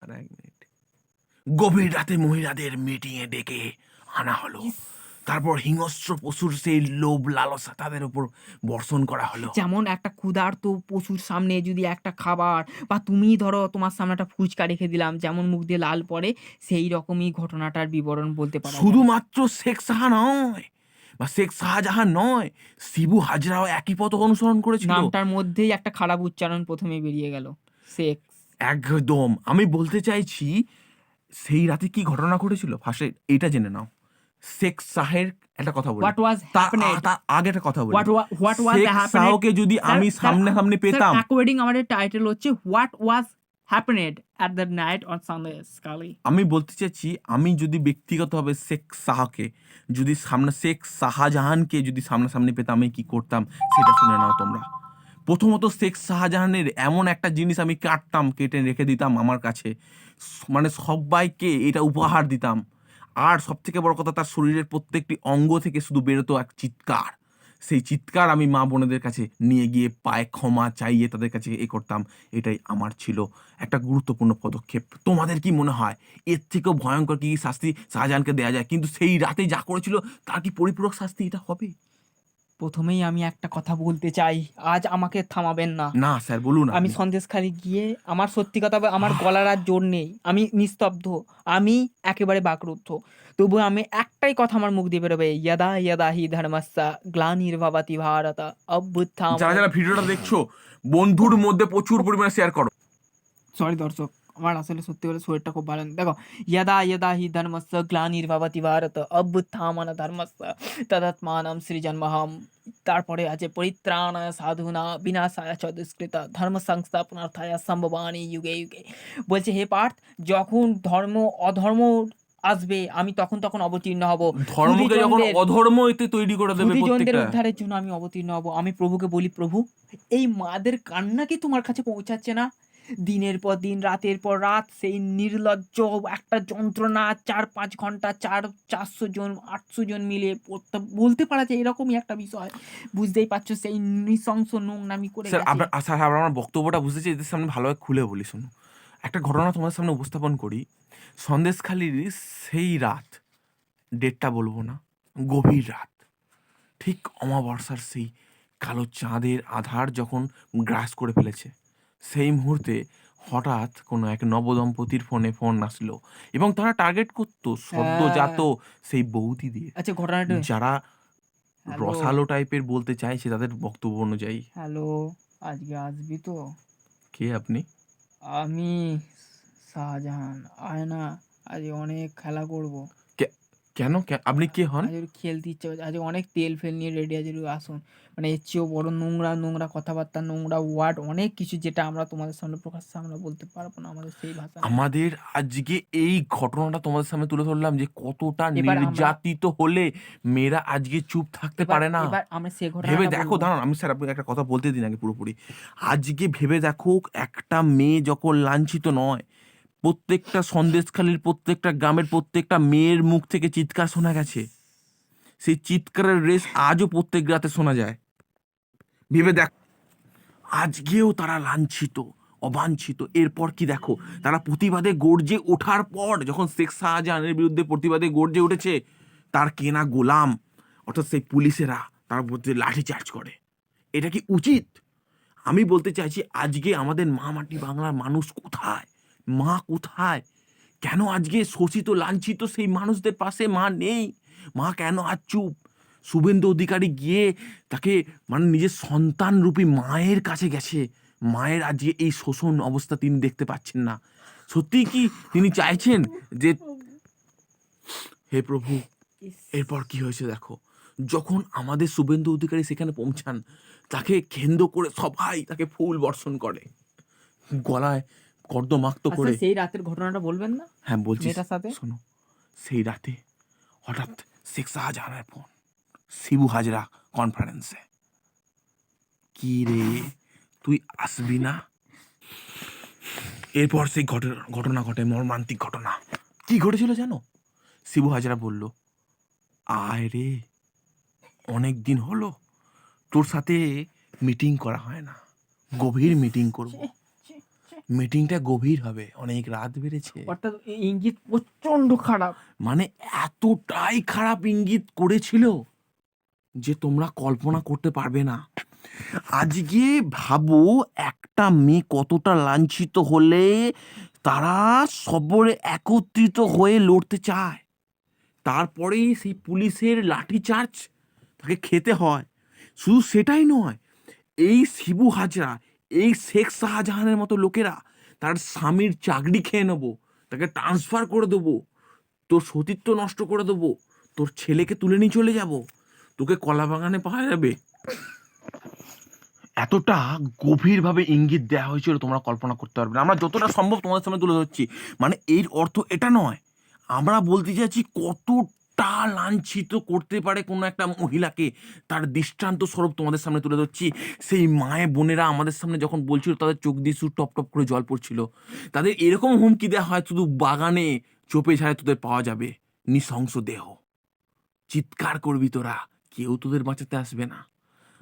আর 1 minute. গভীর রাতে মহিলাদের মিটিংয়ে ডেকে আনা হলো। তারপর হিংস্র পশুর সেই লোভ লালসা তাদের উপর বর্ষণ করা হলো। যেমন একটা ক্ষুধার্ত পশুর সামনে যদি একটা খাবার বা তুমি ধরো তোমার সামনে একটা ফুচকা রেখে দিলাম, যেমন মুখ দিয়ে লাল পড়ে, সেই রকমই ঘটনাটার বিবরণ বলতে পারা যায়। শুধুমাত্র শেখ শাহ নয় বা শেখ শাহজাহান নয়, শিবু হাজরাও একই পথ অনুসরণ করেছিল। নামটার মধ্যেই একটা খারাপ উচ্চারণ প্রথমে বেরিয়ে গেল, সেক্স। একদম। আমি বলতে চাইছি সেই রাতে কি ঘটনা ঘটেছিল ফার্স্টে এইটা জেনে নাও। শেখ শাহের একটা কথা বলি, হোয়াট ওয়াজ তার হ্যাপেনেড, তার আগে একটা কথা বলি। হোয়াট ওয়াজ শেখ হ্যাপেনেড, শাহকে যদি আমি সামনে সামনে পেতাম, অ্যাকর্ডিং আমাদের টাইটেল হচ্ছে what was happened at the night on Sunday scully. আমি বলতে চাইছি আমি যদি ব্যক্তিগতভাবে শেখ শাহকে যদি শেখ শাহজাহানকে যদি সামনাসামনি পেতাম আমি কি করতাম সেটা শুনে নাও তোমরা। প্রথমত শেখ শাহজাহানের এমন একটা জিনিস আমি কাটতাম, কেটে রেখে দিতাম আমার কাছে, মানে সবাইকে এটা উপহার দিতাম। আর সব থেকে বড় কথা, তার শরীরের প্রত্যেকটি অঙ্গ থেকে শুধু বেরোতো এক চিৎকার। সেই চিৎকার আমি মা বোনেদের কাছে নিয়ে গিয়ে পায়ে ক্ষমা চাইয়ে তাদের কাছে করতাম। এটাই আমার ছিল একটা গুরুত্বপূর্ণ পদক্ষেপ। তোমাদের কি মনে হয় এর থেকেও ভয়ঙ্কর কি শাস্তি শাহজাহানকে দেওয়া যায়? কিন্তু সেই রাতে যা করেছিল তার কি পরিপূরক শাস্তি এটা হবে? প্রথমেই আমি একটা কথা বলতে চাই, আজ আমাকে থামাবেন না। না স্যার, বলুন আমি আপনি। সন্দেশখালি গিয়ে আমার সত্যি কথা আমার গলার আর জোর নেই, আমি নিস্তব্ধ, আমি একেবারে বাকরুদ্ধ। তবু আমি একটাই কথা আমার মুখ দিয়ে বেরোবে, ইয়াদা ইয়াদা হি ধর্মস্যা গ্লানির্ভবতি ভারত অভ্যুত্থান। যারা যারা ভিডিওটা দেখছো, বন্ধুর মধ্যে প্রচুর পরিমাণে শেয়ার করো। সরি দর্শক, আমার আসলে সত্যি বলে শরীরটা খুব ভালো নেই। দেখো, यदा यदा हि धर्मस्य ग्लानिर्भवति भारत অভ্যুত্থান ধর্মস্য তদাত্মানম সৃজন্মহম। তারপরে আছে পরিত্রাণায় সাধুনা বিনাশায় চ দুষ্কৃতা ধর্ম সংস্থাপনার্থায় সম্ভবানি যুগে যুগে। বলছে হে পার্থ, যখন ধর্ম অধর্ম আসবে আমি তখন তখন অবতীর্ণ হব। ধর্মকে যখন অধর্ম এতে তৈরি করে দেবে সুধীজনদের প্রত্যেকটা। উদ্ধারের জন্য আমি অবতীর্ণ হব। আমি প্রভুকে বলি, প্রভু এই মাদের কান্না কি তোমার কাছে পৌঁছাচ্ছে না? দিনের পর দিন রাতের পর রাত সেই নির্লজ্জ একটা যন্ত্রণা, 4-5 ঘন্টা 400 জন 800 জন মিলে বলতে পারা যায় এরকমই একটা বিষয়। বুঝতেই পারছো সেই নৃশংস নোংরামি করে স্যার গেছে। আপনার আমার বক্তব্যটা বুঝেছি, এদের সামনে ভালোভাবে খুলে বলি শুনো। একটা ঘটনা তোমাদের সামনে উপস্থাপন করি। সন্দেশখালির সেই রাত, ডেটটা বলবো না, গভীর রাত, ঠিক অমাবস্যার সেই কালো চাঁদের আধার যখন গ্রাস করে ফেলেছে, সেই মুহূর্তে হঠাৎ কোনো এক নবদম্পতির ফোন আসলো এবং তারা টার্গেট করতো সদ্যজাত হ্যাঁ, সেই বৌদি দিয়ে, আচ্ছা ঘটনাটা। যারা হ্যালো, রসালো টাইপের বলতে চাইছে তাদের বক্তব্য অনুযায়ী। হ্যালো, আজকে আসবি তো? কে আপনি? আমি শাহজাহান, আয় না, আজ অনেক খেলা করব। কেন আপনি কে হন? আজ একটু খেলতে ইচ্ছে করছে, আজ অনেক তেল ফেল নিয়ে রেডি আছে, একটু আসুন। মানে এর চেয়েও বড় নোংরা নোংরা কথাবার্তা, নোংরা ওয়ার্ড অনেক কিছু, যেটা আমরা তোমাদের সামনে প্রকাশ্যে আমরা বলতে পারবো না, আমাদের সেই ভাষা নেই। আমাদের আজকে এই ঘটনাটা তোমাদের সামনে তুলে ধরলাম যে কতটা এবার আমরা নির্যাতিত হলে মেয়েরা আজকে চুপ থাকতে এবার পারে না। এবার আমরা সে ভেবে ঘটনাটা দেখো, বলবো। দাঁড়ান আমি স্যার আপনাকে একটা কথা বলতে দিন আগে পুরোপুরি। আজকে ভেবে দেখো, একটা মেয়ে যখন লাঞ্ছিত নয়, প্রত্যেকটা সন্দেশখালির প্রত্যেকটা গ্রামের প্রত্যেকটা মেয়ের মুখ থেকে চিৎকার শোনা গেছে। সেই চিৎকারের রেশ আজও প্রত্যেক রাতে শোনা যায়। ভেবে দেখ, আজকেও তারা লাঞ্ছিত, অবাঞ্ছিত। এরপর কি দেখো, তারা প্রতিবাদে গর্জে ওঠার পর যখন শেখ শাহজাহানের বিরুদ্ধে প্রতিবাদে গর্জে উঠেছে, তার কেনা গোলাম অর্থাৎ সেই পুলিশেরা তার প্রতি লাঠিচার্জ করে। এটা কি উচিত? আমি বলতে চাইছি আজকে আমাদের মা মাটি বাংলার মানুষ কোথায়? মা কোথায়? কেন আজকে শোষিত লাঞ্ছিত সেই মানুষদের পাশে মা নেই? মা কেন আজ চুপ? শুভেন্দু অধিকারী গিয়ে তাকে মানে নিজের সন্তান রূপী মায়ের কাছে গেছে। মায়ের আজকে এই শোষণ অবস্থা তিনি দেখতে পাচ্ছেন না। সত্যি কি তিনি চাইছেন যে, হে প্রভু, ইস, এরপর কি হয়েছে দেখো। যখন আমাদের শুভেন্দু অধিকারী সেখানে পৌঁছান, তাকে কেন্দ্র করে সবাই তাকে ফুল বর্ষণ করে, গলায় কর্দমাক্ত আচ্ছা করে। সেই রাতের ঘটনাটা বলবেন না হ্যাঁ বলছি, মেয়েটার সাথে? শোনো। সেই রাতে হঠাৎ শেখ শাহজাহানের ফোন, শিবু হাজরা কনফারেন্সে। কি রে, তুই আসবি না? এরপর সেই ঘটনা ঘটে, মর্মান্তিক ঘটনা। কি ঘটেছিল জানো? শিবু হাজরা বলল, আয় রে, অনেক দিন হলো তোর সাথে মিটিং করা হয় না, গভীর মিটিং করব। মিটিংটা গভীর হবে, অনেক রাত বেড়েছে। অর্থাৎ ইঙ্গিত প্রচন্ড খারাপ। মানে এতটাই খারাপ ইঙ্গিত করেছিল যে তোমরা কল্পনা করতে পারবে না। আজকে ভাবো একটা মেয়ে কতটা লাঞ্ছিত হলে তারা সবরে একত্রিত হয়ে লড়তে চায়, তারপরেই সেই পুলিশের লাঠিচার্জ তাকে খেতে হয়। শুধু সেটাই নয়, এই শিবু হাজরা, এই শেখ শাহজাহানের মতো লোকেরা তার স্বামীর চাকরি খেয়ে নেবো, তাকে ট্রান্সফার করে দেবো, তোর সতীত্ব নষ্ট করে দেবো, তোর ছেলেকে তুলে নিয়ে চলে যাব, তোকে কলা বাগানে পাওয়া যাবে। এতটা গভীরভাবে ইঙ্গিত দেওয়া হয়েছিল তোমরা কল্পনা করতে পারবে না। আমরা যতটা সম্ভব তোমাদের সামনে তুলে ধরছি, মানে এর অর্থ এটা নয়, আমরা বলতে চাইছি কতটা লাঞ্ছিত করতে পারে কোনো একটা মহিলাকে, তার দৃষ্টান্ত স্বরূপ তোমাদের সামনে তুলে ধরছি। সেই মায়ে বোনেরা আমাদের সামনে যখন বলছিল তাদের চোখ দিয়ে শুধু টপ টপ করে জল পড়ছিল, তাদের এরকম হুমকি দেওয়া হয়, শুধু বাগানে চোপে ঝাড়ে তোদের পাওয়া যাবে নৃশংস দেহ, চিৎকার করবি তোরা, কেউ তোদের বাঁচাতে আসবে না।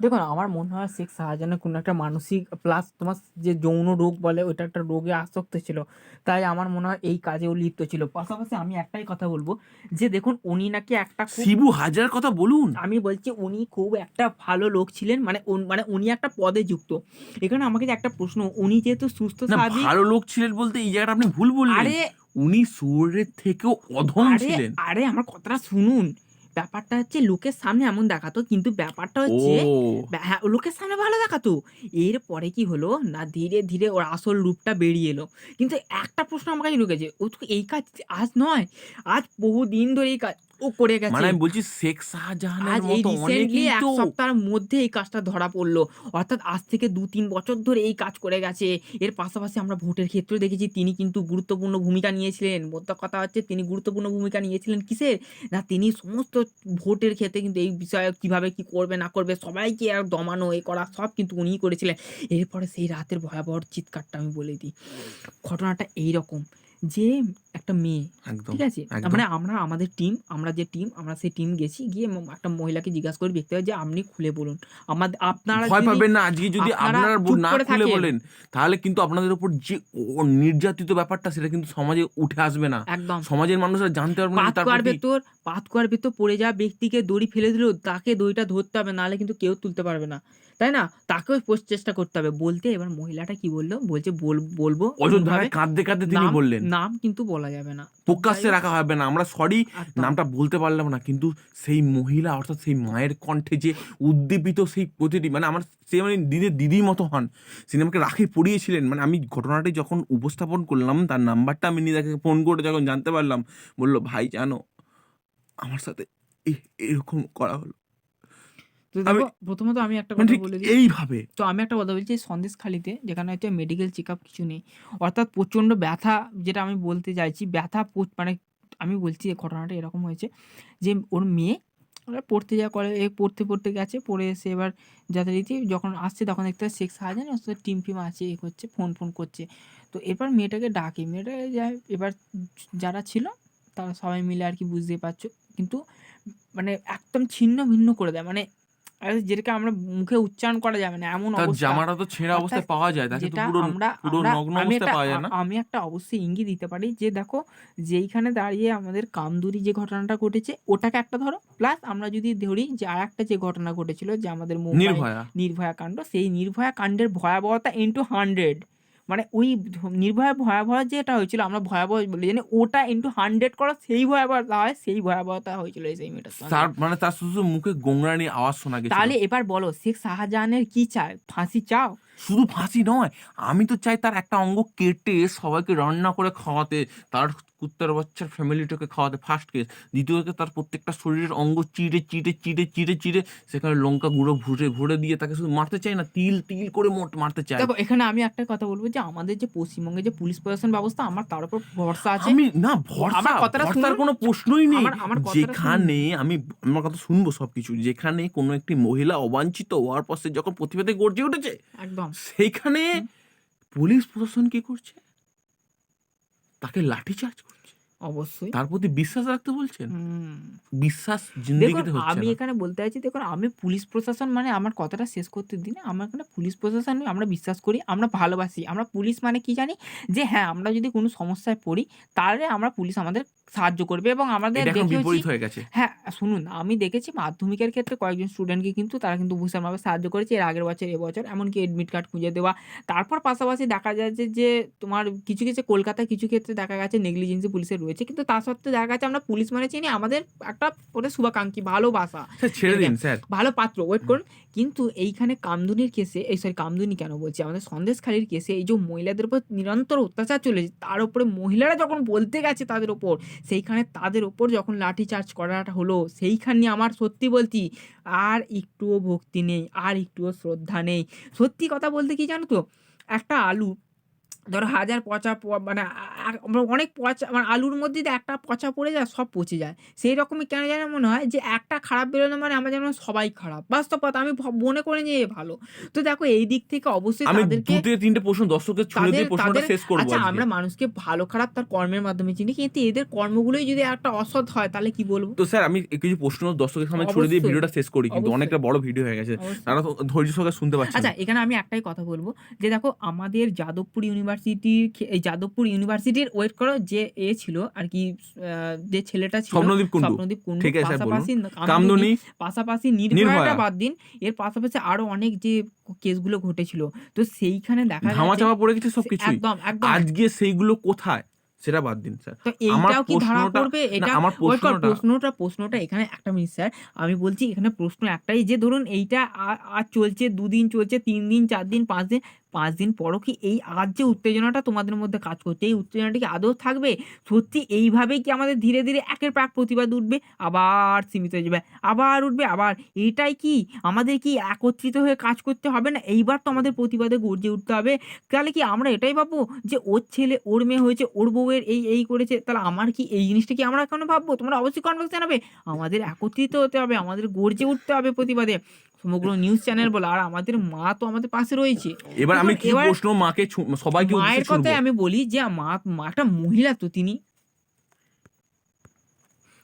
দেখুন, আমার মনে হয় শেখ শাহজাহানের কোনো একটা মানসিক প্লাস তোমার যে যৌন রোগ বলে ওইটা একটা রোগে আসক্ত ছিল, তাই আমার মনে হয় এই কাজেও লিপ্ত ছিল। পাশাপাশি আমি একটাই কথা বলবো যে দেখুন, উনি নাকি একটা খুব, শিবু হাজার কথা বলুন, আমি বলছি উনি খুব একটা ভালো লোক ছিলেন, মানে মানে উনি একটা পদে যুক্ত। এখানে আমাকে যে একটা প্রশ্ন, উনি যেহেতু সুস্থ না স্বাভাবিক, ভালো লোক ছিলেন বলতে এই জায়গাটা আপনি ভুল বললেন, আরে উনি সুরের থেকেও অধম আরে ছিলেন। আরে আমার কথাটা শুনুন। ব্যাপারটা হচ্ছে লোকের সামনে এমন দেখাতো, কিন্তু ব্যাপারটা ও হচ্ছে হ্যাঁ, লোকের সামনে ভালো দেখাতো। এরপরে কি হলো না, ধীরে ধীরে ওর আসল রূপটা বেরিয়ে এলো। কিন্তু একটা প্রশ্ন আমার কাছে ঢুকেছে, ও তো এই কাজ আজ নয়, আজ বহুদিন ধরে এই কাজ ও করে মানে গেছে। আমি বলছি শেখ শাহজাহানের আজ এই মতো রিসেন্টলি অনেকেই ১ তো, সপ্তাহের মধ্যে এই কাজটা ধরা পড়লো। অর্থাৎ আজ থেকে ২-৩ বছর ধরে এই কাজ করে গেছে। এর পাশাপাশি আমরা ভোটের ক্ষেত্রেও দেখেছি তিনি কিন্তু গুরুত্বপূর্ণ ভূমিকা নিয়েছিলেন। মোদ্দা কথা হচ্ছে তিনি গুরুত্বপূর্ণ ভূমিকা নিয়েছিলেন কিসের? না, তিনি সমস্ত ভোটের ক্ষেত্রে কিন্তু এই বিষয়ে কিভাবে কি করবে না করবে সবাইকে দমানো, এ করা সব কিন্তু উনিই করেছিলেন। এরপরে সেই রাতের ভয়াবহ চিৎকারটা আমি বলে দিই। ঘটনাটা এইরকম যে একটা মেয়ে, একদম ঠিক আছে? একদম মানে আমাদের টিম, আমরা যে টিম, আমরা সেই টিম গেছি, গিয়ে একটা মহিলাকে জিজ্ঞাসা করে দেখতে হয় যে আপনি খুলে বলুন। আপনারা ভয় যদি পাবেন না। আজকে যদি আপনারা আপনারা চুপ না করে খুলে থাকেন, বলেন, তাহলে কিন্তু আপনাদের উপর যে নির্যাতিত ব্যাপারটা সেটা কিন্তু সমাজে উঠে আসবে না, একদম সমাজের মানুষরা জানতে পারবে না যে তার প্রতি। পাতকুয়ার ভেতর পড়ে যাওয়া ব্যক্তিকে দড়ি ফেলে দিলেও তাকে দড়িটা ধরতে হবে, নাহলে কিন্তু কেউ তুলতে পারবে না। তাই না? তাকেও চেষ্টা করতে হবে বলতে। এবার মহিলাটা কি বলল? বলছে বলবো অযোধ্যায় কোনভাবে, কাঁদতে কাঁদতে তিনি নাম বললেন, নাম কিন্তু বলা যাবে না। তো যাই প্রকাশ্যে হোক, রাখা হবে না, আমরা সরি একদম নামটা বলতে পারলাম না, কিন্তু সেই মহিলা অর্থাৎ সেই মায়ের কণ্ঠে যে উদ্দীপিত সেই প্রতিটি, মানে আমার সে মানে দিদির মতো হন, তিনি আমাকে রাখি পড়িয়েছিলেন। মানে আমি ঘটনাটি যখন উপস্থাপন করলাম, তার নাম্বারটা আমি নিয়ে তাকে ফোন করে যখন জানতে পারলাম, বললো ভাই জানো আমার সাথে এরকম করা হলো। তো আমি দেখো, প্রথমত আমি একটা মানে কথা ঠিক বলে দিই। এইভাবে তো আমি একটা কথা বলছি, সন্দেশখালিতে যেখানে হচ্ছে মেডিকেল চেকআপ কিছু নেই, অর্থাৎ প্রচণ্ড ব্যথা, যেটা আমি বলতে চাইছি ব্যথা মানে আমি বলছি এই ঘটনাটা এরকম হয়েছে যে ওর মেয়ে ওরা পড়তে যা করে, পড়তে গেছে, পড়ে এসে এবার যথারীতি যখন আসছে তখন দেখতে হয় শেখ শাহজাহান ওর সাথে টিম ফিম আছে, এ করছে, ফোন করছে। তো এরপর মেয়েটাকে ডাকে, মেয়েটা যায়, এবার যারা ছিল তারা সবাই মিলে আর কি, বুঝতেই পারছো, কিন্তু মানে একদম ছিন্ন ভিন্ন করে দেয়, মানে যেটাকে আমরা মুখে উচ্চারণ করা যাবে না এমন তার অবস্থা। জামাটা তো ছেঁড়া অর্থাৎ অবস্থায় পাওয়া যায়, তাকে তো যেটা পুরো আমরা পুরো আমরা নগ্ন আমি অবস্থায় একটা পাওয়া যায় না। আমি একটা অবশ্যই ইঙ্গিত দিতে পারি যে দেখো, যেইখানে দাঁড়িয়ে আমাদের কামদুরি যে ঘটনাটা ঘটেছে ওটাকে একটা ধরো, প্লাস আমরা যদি ধরি যে আরেকটা যে ঘটনা ঘটেছিল যে আমাদের মুম্বাই নির্ভয়া। নির্ভয়া কাণ্ড, সেই নির্ভয়া কাণ্ডের ভয়াবহতা ইনটু 100, মানে ওই নির্ভয়া ভয়াবহ যেটা হয়েছিল আমরা ভয়াবহ বলে জানি, ওটা ইনটু 100 করা সেই ভয়াবহতা হয়, সেই ভয়াবহতা হয়েছিল সেই মেয়েটার সঙ্গে। তার মানে তার শুধু মুখে গোংরানি আওয়াজ শোনা গেছিল। তাহলে এবার বলো, শেখ শাহজাহানের কি চায়? ফাঁসি চাও? শুধু ফাঁসি নয়, আমি তো চাই তার একটা অঙ্গ কেটে সবাইকে রান্না করে খাওয়াতে, তার কুত্তার বাচ্চার ফ্যামিলিটাকে খাওয়াতে, ফার্স্ট কেস। দ্বিতীয় কেস, তার প্রত্যেকটা শরীরের অঙ্গ চিড়ে চিড়ে চিড়ে চিড়ে চিড়ে সেখানে লঙ্কা গুঁড়ো ভুরে ভরে দিয়ে তাকে শুধু মারতে চাই না, তিল তিল করে মারতে চাই। দেখো, এখানে আমি একটা কথা বলবো যে আমাদের যে পশ্চিমবঙ্গের যে পুলিশ প্রশাসন ব্যবস্থা, আমার তার উপর ভরসা আছে। আমি না আমার ভরসা, কথাটা ভরসার শুনুন, কোনো প্রশ্নই নেই। আমার কথাটা শুনুন। যেখানে আমি আমার কথা শুনবো সবকিছু, যেখানে কোনো একটি মহিলা অবাঞ্ছিত হওয়ার পর সে যখন প্রতিবাদে গর্জে উঠেছে, একদম সেইখানে হুম। পুলিশ প্রশাসন কি করছে? তাকে লাঠিচার্জ করছে। অবশ্যই। তার প্রতি বিশ্বাস রাখতে বলছেন? হুম। বিশ্বাস দেখুন, জিন্দেগিতে হচ্ছে আমি না। এখানে বলতে চাইছি, দেখুন আমি পুলিশ প্রশাসন মানে আমার কথাটা শেষ করতে দিন। আমার এখানে পুলিশ প্রশাসন আমরা বিশ্বাস করি, আমরা ভালোবাসি। আমরা পুলিশ মানে কি জানি? যে হ্যাঁ, আমরা যদি কোনো সমস্যায় পড়ি, তাহলে আমরা পুলিশ আমাদের সাহায্য করবে এবং আমাদের এটা এখন দেখেওছি। বিপরীত হয়ে গেছে। হ্যাঁ, শুনুন, আমি দেখেছি মাধ্যমিকের ক্ষেত্রে কয়েকজন স্টুডেন্টকে কিন্তু তারা কিন্তু ভীষণভাবে সাহায্য করেছে এর আগের বছর, এবছর। এমনকি এডমিট কার্ড খুঁজে দেওয়া। তারপর পাশাপাশি দেখা যায় যে তোমার কিছু, কিছু কলকাতায় কিছু ক্ষেত্রে দেখা গেছে নেগলিজেন্সি পুলিশের রয়েছে। কিন্তু তা সত্ত্বেও দেখা গেছে আমরা পুলিশ মানে চিনি আমাদের একটা ওটা শুভাকাঙ্ক্ষী, ভালোবাসা। স্যার ঠিক ছেড়ে আছে? দিন স্যার। ভালো পাত্র, ওয়েট করুন। কিন্তু এইখানে কামদুনির কেসে, এই সরি কামদুনি কেন বলছি, আমাদের সন্দেশখালির কেসে এই যে মহিলাদের উপর নিরন্তর অত্যাচার চলেছে, তার উপরে মহিলারা যখন বলতে গেছে তাদের উপর, সেইখানে তাদের উপর যখন লাঠিচার্জ করাটা হলো, সেইখানে আমার সত্যি বলছি আর একটুও ভক্তি নেই, আর একটুও শ্রদ্ধা নেই। সত্যি কথা বলতে কি জানো তো? একটা আলু ধরো ১০০০ পচা মানে অনেক পচা মানে আলুর মধ্যে যদি একটা পচা পড়ে যায় সব পচে যায়। সেইরকমই কেন জানি মনে হয় যে একটা খারাপ বেরোনো মানে আমরা যেন সবাই খারাপ। বাস্তব কথা, আমি মনে করি যে এ ভালো। তো দেখো এই দিক থেকে অবশ্যই আমি তাদেরকে ২ থেকে ৩ টে প্রশ্ন দর্শকদের ছুড়ে তাদের দিয়ে প্রশ্নটা তাদের শেষ করব আচ্ছা, আজকে। আমরা মানুষকে ভালো খারাপ তার কর্মের মাধ্যমে চিনি। কিন্তু এদের কর্মগুলোই যদি একটা অসৎ হয় তাহলে কি বলব? তো স্যার আমি কিছু প্রশ্ন দর্শকের সামনে ছুড়ে দিয়ে অবশ্যই, ভিডিওটা শেষ করি কিন্তু অবশ্যই, অনেকটা বড় ভিডিও হয়ে গেছে। অবশ্যই। তারা তো ধৈর্য সহকারে শুনতে পাচ্ছে আচ্ছা, না। এখানে আমি একটাই কথা বলব যে দেখো আমাদের যাদবপুর ইউনিভার্সিটির এই যাদবপুর ইউনিভার্সিটির ওয়েট করো যে ছিল আরকি, আ যে ছেলেটা ছিল স্বপ্নদীপ কুন্ডু। স্বপ্নদীপ কুন্ডু, ঠিক আছে স্যার বলুন। পাশাপাশি কামদুনি, কামদুনি, পাশাপাশি নির্ভয়াটা নির্ভয়া, বাদ দিন। এর পাশাপাশি আরো অনেক যে কেসগুলো ঘটেছিল। তো সেইখানে দেখা গেছে ধামাচাপা পড়ে গেছে সবকিছুই। একদম, একদম। আজকে সেইগুলো কোথায়? সেটা বাদ দিন স্যার। তো আমার এইটাও কি ধরা প্রশ্নটা পড়বে? না এটা আমার ওয়েট কর, প্রশ্নটা প্রশ্নটা এখানে একটা মিনিট স্যার। আমি বলছি এখানে প্রশ্ন একটাই যে ধরুন এইটা আজ চলছে, ২ দিন চলছে, ৩ দিন, ৪ দিন, ৫ দিন। ৫ দিন পরও কি এই আজ যে উত্তেজনাটা তোমাদের মধ্যে কাজ করছে, এই উত্তেজনাটা কি আদৌ থাকবে? সত্যি এইভাবেই কি আমাদের ধীরে, ধীরে একের পর এক প্রতিবাদ উঠবে? আবার সীমিত হয়ে যাবে। আবার উঠবে আবার। এটাই কি আমাদের কি একত্রিত হয়ে কাজ করতে হবে না? এইবার তো আমাদের প্রতিবাদে গর্জে উঠতে হবে। তাহলে কি আমরা এটাই ভাববো যে ওর ছেলে, ওর মেয়ে হয়েছে, ওর বউয়ের এই করেছে, তাহলে আমার কি এই জিনিসটা কি আমরা এখনো ভাববো? তোমরা অবশ্যই কনভার্স জানাবে। আমাদের একত্রিত হতে হবে, আমাদের গর্জে উঠতে হবে প্রতিবাদে। সমগ্র নিউজ চ্যানেল বলো, আর আমাদের মা তো আমাদের পাশে রয়েছে। এবার দেখুন আমি কিছু এবার প্রশ্ন মাকে সবাইকে মায়ের উদ্দেশ্যে ছুড়ব। কথাই আমি বলি যে মা একটা মহিলা তো তিনি।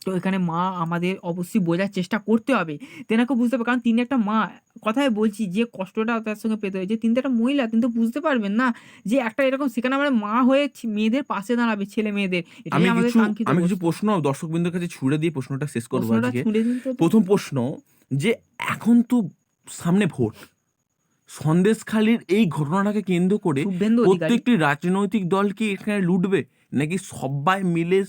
তো এখানে মা আমাদের অবশ্যই বোঝার চেষ্টা করতে হবে। তেনাকে বুঝতে হবে, কারণ তিনি একটা মা। কথায় বলছি যে কষ্টটা তার সঙ্গে পেতে হয়েছে। তিনি তো একটা মহিলা, তিনি তো বুঝতে পারবেন না যে একটা এরকম, সেখানে আমরা মা হয়ে মেয়েদের পাশে দাঁড়াবে, ছেলে-মেয়েদের। এটাই আমাদের কাঙ্ক্ষিত আমি কিছু বস্তু। প্রশ্ন দর্শকবৃন্দের কাছে ছুড়ে দিয়ে প্রশ্নটা শেষ করব প্রশ্নটা আজকে। ছুঁড়ে দিন তো দেখি। ১ম প্রশ্ন যে এখন তো সামনে ভোট। সন্দেশখালির এই ঘটনাটাকে কেন্দ্র করে শুভেন্দু অধিকারী। প্রত্যেকটি রাজনৈতিক দল কি এখানে লুটবে? নাকি সব্বাই মিলে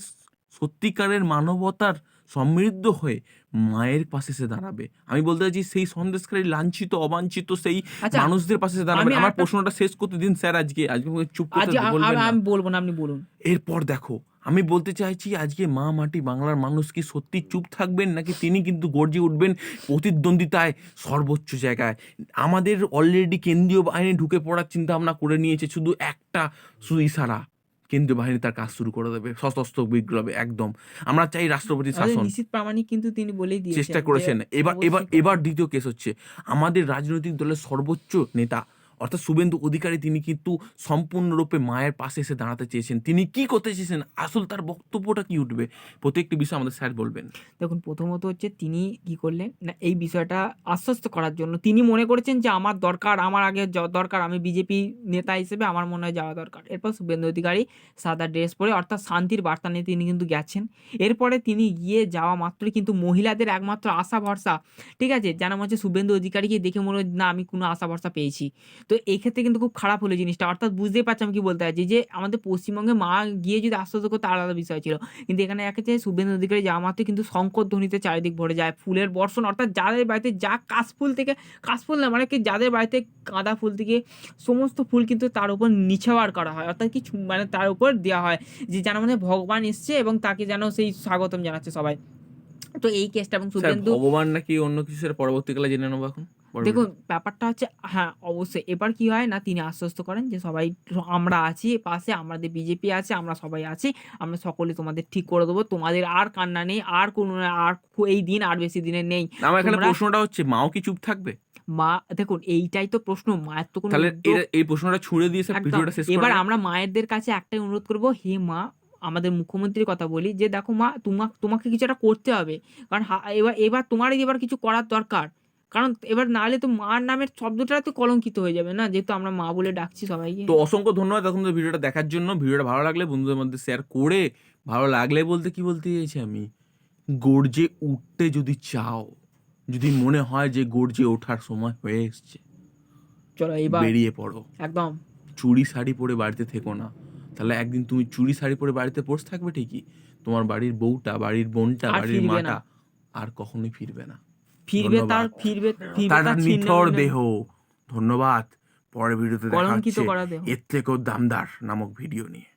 সত্যিকারের মানবতার সমৃদ্ধ হয়ে মায়ের পাশে এসে দাঁড়াবে? আমি বলতে চাইছি সেই সন্দেশখালির লাঞ্ছিত, অবাঞ্ছিত সেই আচ্ছা, মানুষদের পাশে এসে দাঁড়াবে। আমি আমার আরেকটা প্রশ্নটা শেষ করতে দিন স্যার আজকে। আজকে আমাকে চুপ করতে বলবেন না। আমি বলব না, আপনি বলুন। এরপর দেখো, আমি বলতে চাইছি আজকে মা মাটি বাংলার মানুষ কি সত্যি চুপ থাকবেন নাকি তিনি কিন্তু গর্জে উঠবেন প্রতিদ্বন্দ্বিতায় সর্বোচ্চ জায়গায়? আমাদের অলরেডি কেন্দ্রীয় বাহিনী ঢুকে পড়ার চিন্তা ভাবনা করে নিয়েছে, শুধু ইশারা কেন্দ্রীয় বাহিনী তার কাজ শুরু করে দেবে সশস্ত্র বিপ্লবে একদম। আমরা চাই রাষ্ট্রপতি আমাদের শাসন। নিশীথ প্রামাণিক কিন্তু তিনি বলেই দিয়েছেন চেষ্টা যে করেছেন। এবার এবার অবশ্যই এবার দ্বিতীয় কেস হচ্ছে আমাদের রাজনৈতিক দলের সর্বোচ্চ নেতা অর্থাৎ শুভেন্দু অধিকারী, তিনি কিন্তু সম্পূর্ণরূপে মায়ের পাশে এসে দাঁড়াতে চেয়েছেন। তিনি কি করতে চেয়েছেন? আসল তার বক্তব্যটা কি উঠবে? প্রত্যেকটি বিষয় আমাদের স্যার বলবেন। দেখুন, প্রথমত হচ্ছে তিনি কি করলেন না, এই বিষয়টা আশ্বস্ত করার জন্য তিনি মনে করেছেন যে আমার দরকার, আমার আগে দরকার, আমি বিজেপি নেতা হিসেবে আমার মনে হয় যাওয়া দরকার। এরপর শুভেন্দু অধিকারী সাদা ড্রেস পরে অর্থাৎ শান্তির বার্তা নিয়ে তিনি কিন্তু গেছেন। এরপরে তিনি গিয়ে যাওয়া মাত্রই কিন্তু মহিলাদের একমাত্র আশা ভরসা, ঠিক আছে, যেন মনে হচ্ছে শুভেন্দু অধিকারীকে দেখে মনে হয় না আমি কোনো আশা ভরসা পেয়েছি। তো এই ক্ষেত্রে কিন্তু খুব খারাপ হলো জিনিসটা। অর্থাৎ বুঝতেই পারছি আমি কি বলতে চাইছি যে আমাদের পশ্চিমবঙ্গে মা গিয়ে যদি আশ্বস্ত করতো আলাদা বিষয় ছিল। কিন্তু এখানে দেখা যাচ্ছে শুভেন্দু অধিকারী যাওয়া মাত্রই কিন্তু শঙ্খধ্বনিতে চারিদিক ভরে যায়। ফুলের বর্ষণ, অর্থাৎ যাদের বাড়িতে যা কাশফুল থেকে, কাশফুল না মানে কি যাদের বাড়িতে গাঁদা ফুল থেকে সমস্ত ফুল কিন্তু তার উপর নিছাওয়ার করা হয়। অর্থাৎ কি মানে তার উপর দেওয়া হয় যে যেন মানে ভগবান এসছে এবং তাকে যেন সেই স্বাগতম জানাচ্ছে সবাই। তো এই কেসটা এবং স্যার শুভেন্দু, ভগবান নাকি অন্য কিছু সেটা পরবর্তীকালে জেনে নেবো এখন পরের দেখুন ভিডিওতে। ব্যাপারটা হচ্ছে হ্যাঁ, অবশ্যই। এবার কি হয় না, তিনি আশ্বস্ত করেন যে সবাই আমরা আছি পাশে, আমাদের বিজেপি আছে, আমরা সবাই আছি। আমরা সকলে তোমাদের ঠিক করে দেবো। তোমাদের আর কান্না নেই, আর কোনো আর এই দিন আর বেশি দিনের নেই। আমার এখানে তোমরা প্রশ্নটা হচ্ছে মাও কি চুপ থাকবে? মা, দেখুন এইটাই তো প্রশ্ন। মায়ের তো কোনো তাহলে উদ্যোগ এই প্রশ্নটা ছুড়ে দিয়ে স্যার একদম। ভিডিওটা শেষ করা এবার যাক। আমরা মায়েরদের কাছে একটাই অনুরোধ করব, হে মা, আমাদের মুখ্যমন্ত্রীর কথা বলি যে দেখো মা তোমাকে কিছু একটা করতে হবে, কারণ এবার তোমারই এবার কিছু করার দরকার, কারণ এবার নাহলে তো মার নামের শব্দটা তো কলঙ্কিত হয়ে যাবে না, যেহেতু আমরা মা বলে ডাকছি সবাইকে। তো অসংখ্য ধন্যবাদ এখন তো ভিডিওটা দেখার জন্য। ভিডিওটা ভালো লাগলে বন্ধুদের মধ্যে শেয়ার করে, ভালো লাগলে বলতে কি বলতে চাইছি আমি, গর্জে উঠতে যদি চাও, যদি মনে হয় যে গর্জে ওঠার সময় হয়ে এসছে, চলো এবার বেরিয়ে পড়ো। একদম চুড়ি শাড়ি পরে বাড়িতে থেকো না, তাহলে একদিন তুমি চুড়ি শাড়ি পরে বাড়িতে বসে থাকবে ঠিকই, তোমার বাড়ির বউটা, বাড়ির বোনটা, আর বাড়ির ফিরবে না, মাটা আর কখনোই ফিরবে না। ফিরবে তার ধন্যবাদ। ফিরবে ফিরবে তার তার ছিন্ন নিথর ভিন্ন দেহ। ধন্যবাদ। পরের ভিডিওতে দেখা কলঙ্কিত হচ্ছে করা দেহ। এর থেকেও দামদার নামক ভিডিও নিয়ে।